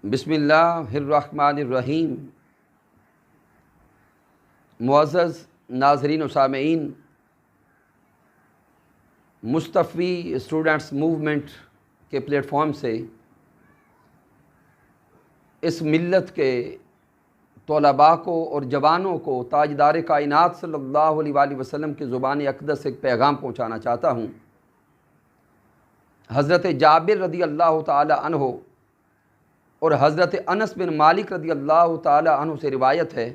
बिस्मिल्लाहिर्रहमानिर्रहीम। मुअज़्ज़ज़ नाज़रीन व सामीईन, मुस्तफ़ी स्टूडेंट्स मूवमेंट के प्लेटफॉर्म से इस मिल्लत के तलबा को और जवानों को ताजदार कायनात सल्लल्लाहु अलैहि वसल्लम की ज़ुबान अक़दस से एक पैगाम पहुँचाना चाहता हूँ। हज़रत जाबिर रज़ी अल्लाह ताला अन्हो और हज़रत अनस बिन मालिक रज़ी अल्लाह ताला अन्हु से रिवायत है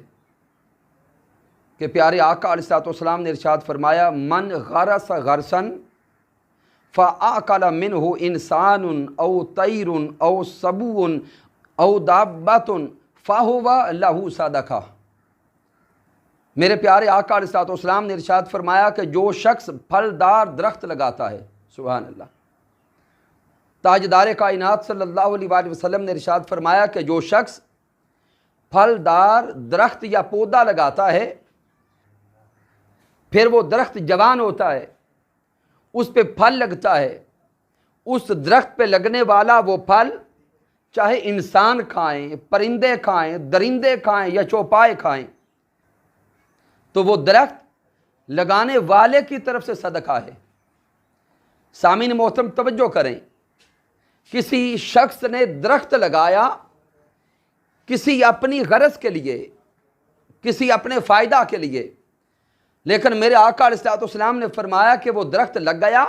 कि प्यारे आका अलैहिस्सलाम ने इरशाद फरमाया, मन गरस गरसन फ़अकल मिन्हु इंसानुन औ तैरुन औ सबून औ दाब्बतुन फ़हुवा लहू सदका। मेरे प्यारे आका अलैहिस्सलाम ने इरशाद फरमाया कि जो शख्स फलदार दरख्त लगाता है, सुभान अल्लाह, ताजदार कायनात सल्लल्लाहु अलैहि वसल्लम ने इरशाद फरमाया कि जो शख्स फलदार दरख्त या पौधा लगाता है, फिर वो दरख्त जवान होता है, उस पे फल लगता है, उस दरख्त पे लगने वाला वो फल चाहे इंसान खाएं, परिंदे खाएं, दरिंदे खाएं या चौपाए खाएं, तो वो दरख्त लगाने वाले की तरफ से सदका है। सामीन मोहतरम तवज्जो करें, किसी शख्स ने दरख्त लगाया किसी अपनी गरज के लिए, किसी अपने फ़ायदा के लिए, लेकिन मेरे आका अलैहिस्सलाम ने फरमाया कि वो दरख्त लग गया,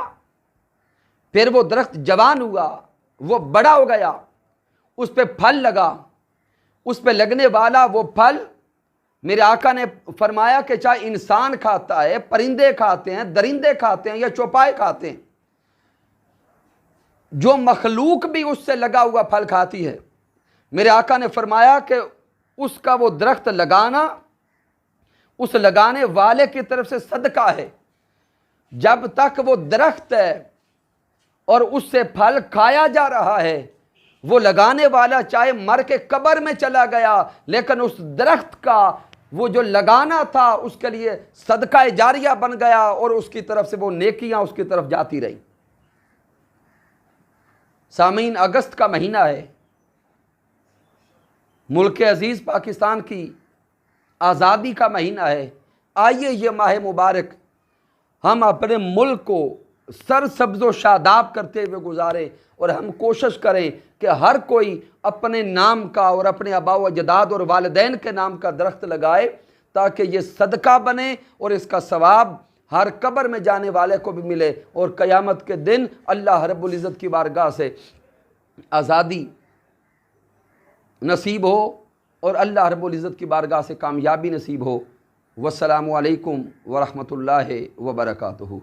फिर वो दरख्त जवान हुआ, वो बड़ा हो गया, उस पे फल लगा, उस पे लगने वाला वो फल मेरे आका ने फरमाया कि चाहे इंसान खाता है, परिंदे खाते हैं, दरिंदे खाते हैं या चौपाए खाते हैं, जो मखलूक भी उससे लगा हुआ फल खाती है, मेरे आका ने फरमाया कि उसका वो दरख्त लगाना उस लगाने वाले की तरफ से सदका है। जब तक वो दरख्त है और उससे फल खाया जा रहा है, वो लगाने वाला चाहे मर के कब्र में चला गया, लेकिन उस दरख्त का वो जो लगाना था उसके लिए सदका जारिया बन गया और उसकी तरफ से वो नेकियां उसकी तरफ जाती रही। सामीन, अगस्त का महीना है, मुल्क अजीज़ पाकिस्तान की आज़ादी का महीना है। आइए ये माह मुबारक हम अपने मुल्क को सरसब्ज़ व शादाब करते हुए गुजारें और हम कोशिश करें कि हर कोई अपने नाम का और अपने आबा व अजदाद और वालिदैन के नाम का दरख्त लगाए, ताकि ये सदका बने और इसका सवाब हर कब्र में जाने वाले को भी मिले और क़यामत के दिन अल्लाह रब्बुल इज़्ज़त की बारगाह से आज़ादी नसीब हो और अल्लाह रब्बुल इज़्ज़त की बारगाह से कामयाबी नसीब हो। वस्सलामु अलैकुम व रहमतुल्लाहि व बरकातुहू।